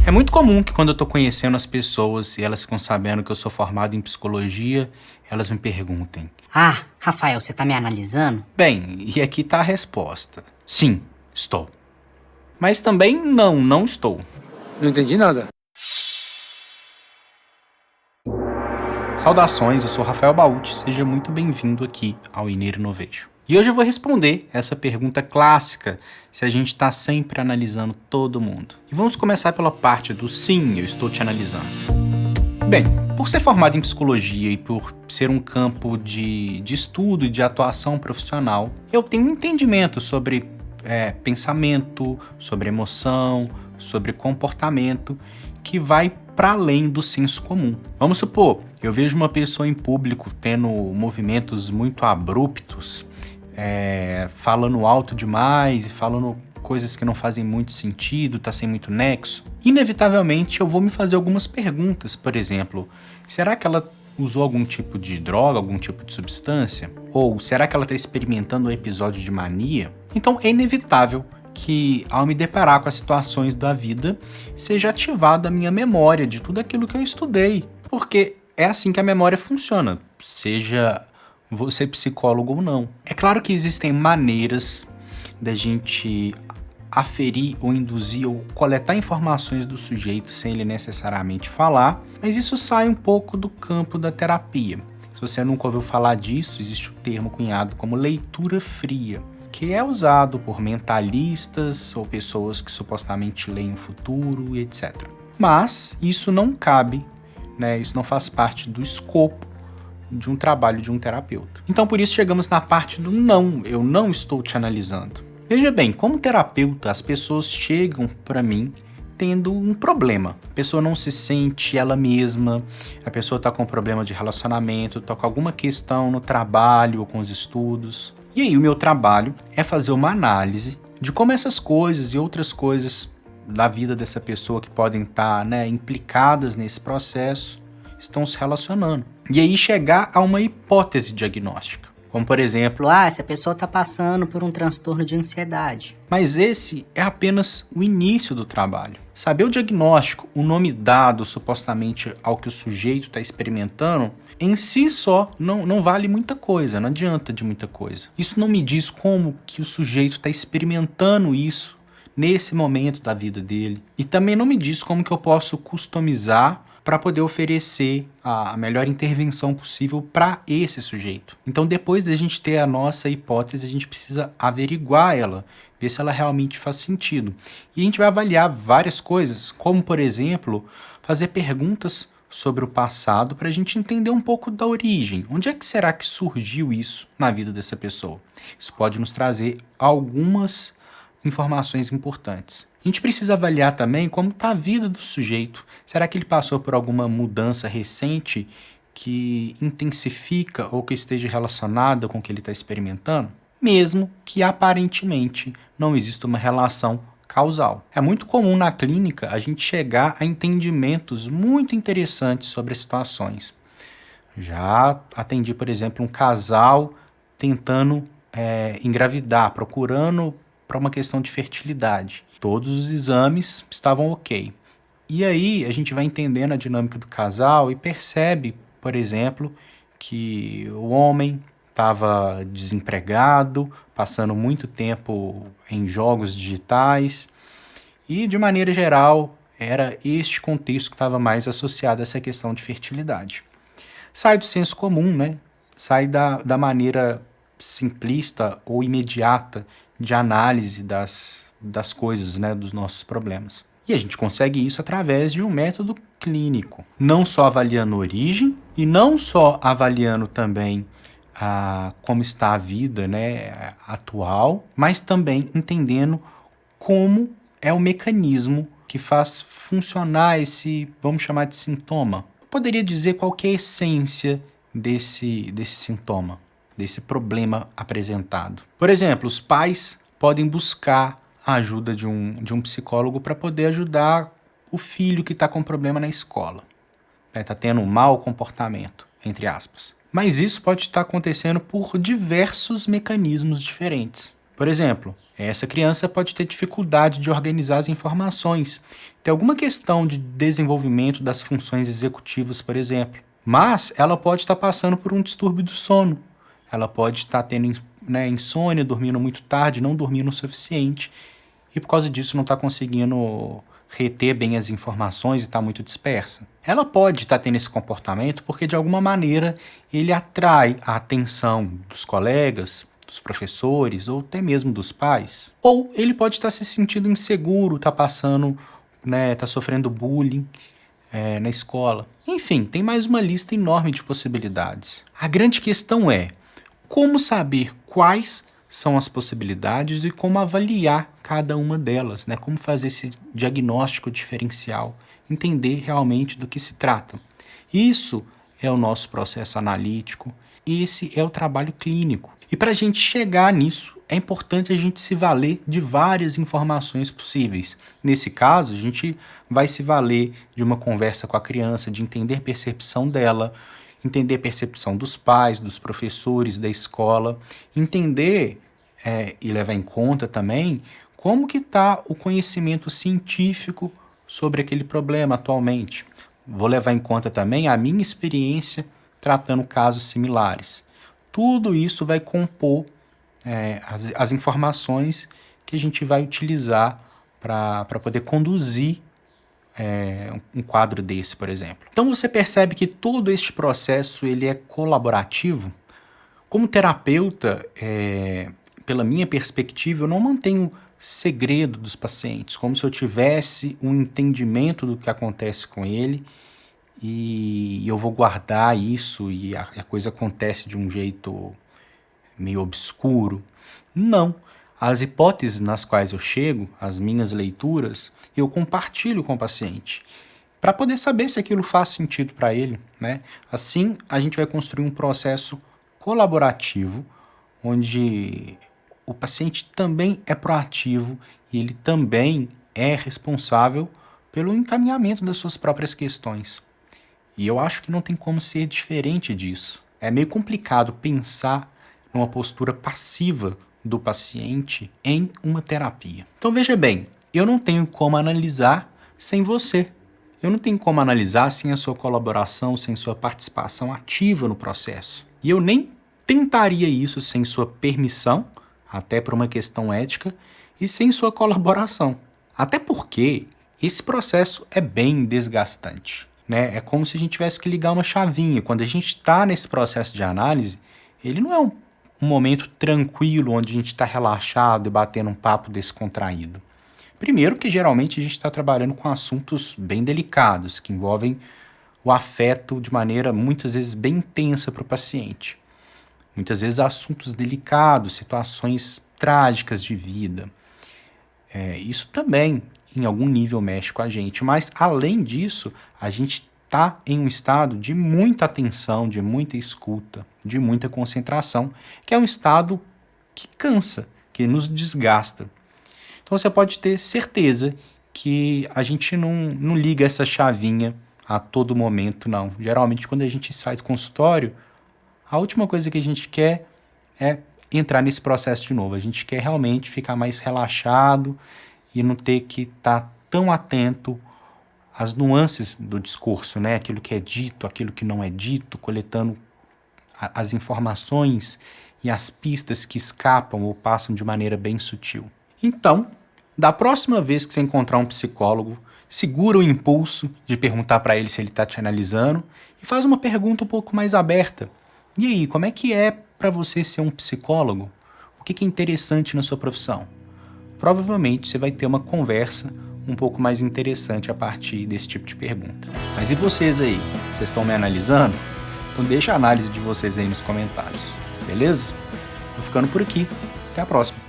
É muito comum que quando eu tô conhecendo as pessoas e elas ficam sabendo que eu sou formado em psicologia, elas me perguntem: Ah, Rafael, você tá me analisando? bem, e aqui tá a resposta. Sim, estou. Mas também não estou. Não entendi nada. Saudações, eu sou Rafael Baúti, seja muito bem-vindo aqui ao Ineiro Novejo. E hoje eu vou responder essa pergunta clássica, se a gente está sempre analisando todo mundo. E vamos começar pela parte do sim, eu estou te analisando. Bem, por ser formado em psicologia e por ser um campo de estudo e de atuação profissional, eu tenho um entendimento sobre pensamento, sobre emoção, sobre comportamento, que vai para além do senso comum. Vamos supor, eu vejo uma pessoa em público tendo movimentos muito abruptos, falando alto demais e falando coisas que não fazem muito sentido, tá sem muito nexo. Inevitavelmente eu vou me fazer algumas perguntas, por exemplo, será que ela usou algum tipo de droga, algum tipo de substância? Ou será que ela está experimentando um episódio de mania? Então é inevitável que, ao me deparar com as situações da vida, seja ativada a minha memória de tudo aquilo que eu estudei. Porque é assim que a memória funciona, seja você psicólogo ou não. É claro que existem maneiras da gente aferir ou induzir ou coletar informações do sujeito sem ele necessariamente falar, mas isso sai um pouco do campo da terapia. Se você nunca ouviu falar disso, existe o termo cunhado como leitura fria, que é usado por mentalistas ou pessoas que supostamente leem o futuro e etc. Mas isso não cabe, isso não faz parte do escopo de um trabalho de um terapeuta. Então por isso chegamos na parte do não, eu não estou te analisando. Veja bem, como terapeuta, as pessoas chegam para mim tendo um problema. A pessoa não se sente ela mesma, a pessoa está com um problema de relacionamento, está com alguma questão no trabalho ou com os estudos. E aí o meu trabalho é fazer uma análise de como essas coisas e outras coisas da vida dessa pessoa que podem estar implicadas nesse processo estão se relacionando. E aí chegar a uma hipótese diagnóstica. Como, por exemplo, essa pessoa tá passando por um transtorno de ansiedade. Mas esse é apenas o início do trabalho. Saber o diagnóstico, o nome dado supostamente ao que o sujeito está experimentando, em si só não vale muita coisa, não adianta de muita coisa. Isso não me diz como que o sujeito está experimentando isso nesse momento da vida dele. E também não me diz como que eu posso customizar para poder oferecer a melhor intervenção possível para esse sujeito. Então, depois da gente ter a nossa hipótese, a gente precisa averiguar ela, ver se ela realmente faz sentido. E a gente vai avaliar várias coisas, como, por exemplo, fazer perguntas sobre o passado para a gente entender um pouco da origem. Onde é que será que surgiu isso na vida dessa pessoa? Isso pode nos trazer algumas informações importantes. A gente precisa avaliar também como está a vida do sujeito. Será que ele passou por alguma mudança recente que intensifica ou que esteja relacionada com o que ele está experimentando? Mesmo que aparentemente não exista uma relação causal. É muito comum na clínica a gente chegar a entendimentos muito interessantes sobre as situações. Já atendi, por exemplo, um casal tentando engravidar, procurando para uma questão de fertilidade. Todos os exames estavam ok. E aí a gente vai entendendo a dinâmica do casal e percebe, por exemplo, que o homem estava desempregado, passando muito tempo em jogos digitais e, de maneira geral, era este contexto que estava mais associado a essa questão de fertilidade. Sai do senso comum, sai da maneira simplista ou imediata de análise das coisas, dos nossos problemas. E a gente consegue isso através de um método clínico, não só avaliando a origem e não só avaliando também como está a vida atual, mas também entendendo como é o mecanismo que faz funcionar esse, vamos chamar de sintoma. Eu poderia dizer qual que é a essência desse sintoma, desse problema apresentado. Por exemplo, os pais podem buscar a ajuda de um psicólogo para poder ajudar o filho que está com problema na escola. Está tendo um mau comportamento, entre aspas. Mas isso pode estar acontecendo por diversos mecanismos diferentes. Por exemplo, essa criança pode ter dificuldade de organizar as informações, ter alguma questão de desenvolvimento das funções executivas, por exemplo. Mas ela pode estar passando por um distúrbio do sono. Ela pode estar tendo, né, insônia, dormindo muito tarde, não dormindo o suficiente, e por causa disso não está conseguindo reter bem as informações e está muito dispersa. Ela pode estar tendo esse comportamento porque, de alguma maneira, ele atrai a atenção dos colegas, dos professores ou até mesmo dos pais. Ou ele pode estar se sentindo inseguro, está passando, né, está sofrendo bullying na escola. Enfim, tem mais uma lista enorme de possibilidades. A grande questão é como saber quais são as possibilidades e como avaliar cada uma delas, né? Como fazer esse diagnóstico diferencial, entender realmente do que se trata. Isso é o nosso processo analítico, esse é o trabalho clínico. E para a gente chegar nisso, é importante a gente se valer de várias informações possíveis. Nesse caso, a gente vai se valer de uma conversa com a criança, de entender a percepção dela, entender a percepção dos pais, dos professores, da escola, entender e levar em conta também como que está o conhecimento científico sobre aquele problema atualmente. Vou levar em conta também a minha experiência tratando casos similares. Tudo isso vai compor as informações que a gente vai utilizar para poder conduzir um quadro desse, por exemplo. Então você percebe que todo este processo ele é colaborativo. Como terapeuta, pela minha perspectiva, eu não mantenho segredo dos pacientes, como se eu tivesse um entendimento do que acontece com ele e eu vou guardar isso e a coisa acontece de um jeito meio obscuro. Não. As hipóteses nas quais eu chego, as minhas leituras, eu compartilho com o paciente para poder saber se aquilo faz sentido para ele, né? Assim, a gente vai construir um processo colaborativo, onde o paciente também é proativo e ele também é responsável pelo encaminhamento das suas próprias questões. E eu acho que não tem como ser diferente disso. É meio complicado pensar numa postura passiva do paciente em uma terapia. Então veja bem, eu não tenho como analisar sem você. Eu não tenho como analisar sem a sua colaboração, sem sua participação ativa no processo. E eu nem tentaria isso sem sua permissão, até por uma questão ética, e sem sua colaboração. Até porque esse processo é bem desgastante, né? É como se a gente tivesse que ligar uma chavinha. Quando a gente está nesse processo de análise, ele não é um momento tranquilo, onde a gente está relaxado e batendo um papo descontraído. Primeiro que geralmente a gente está trabalhando com assuntos bem delicados, que envolvem o afeto de maneira muitas vezes bem intensa para o paciente. Muitas vezes assuntos delicados, situações trágicas de vida. Isso também, em algum nível, mexe com a gente. Mas, além disso, a gente está em um estado de muita atenção, de muita escuta, de muita concentração, que é um estado que cansa, que nos desgasta. Então você pode ter certeza que a gente não liga essa chavinha a todo momento, não. Geralmente, quando a gente sai do consultório, a última coisa que a gente quer é entrar nesse processo de novo. A gente quer realmente ficar mais relaxado e não ter que estar tão atento às nuances do discurso, né? Aquilo que é dito, aquilo que não é dito, coletando as informações e as pistas que escapam ou passam de maneira bem sutil. Então, da próxima vez que você encontrar um psicólogo, segura o impulso de perguntar para ele se ele está te analisando e faz uma pergunta um pouco mais aberta. E aí, como é que é para você ser um psicólogo? O que é interessante na sua profissão? Provavelmente você vai ter uma conversa um pouco mais interessante a partir desse tipo de pergunta. Mas e vocês aí? Vocês estão me analisando? Então deixa a análise de vocês aí nos comentários, beleza? Vou ficando por aqui. Até a próxima.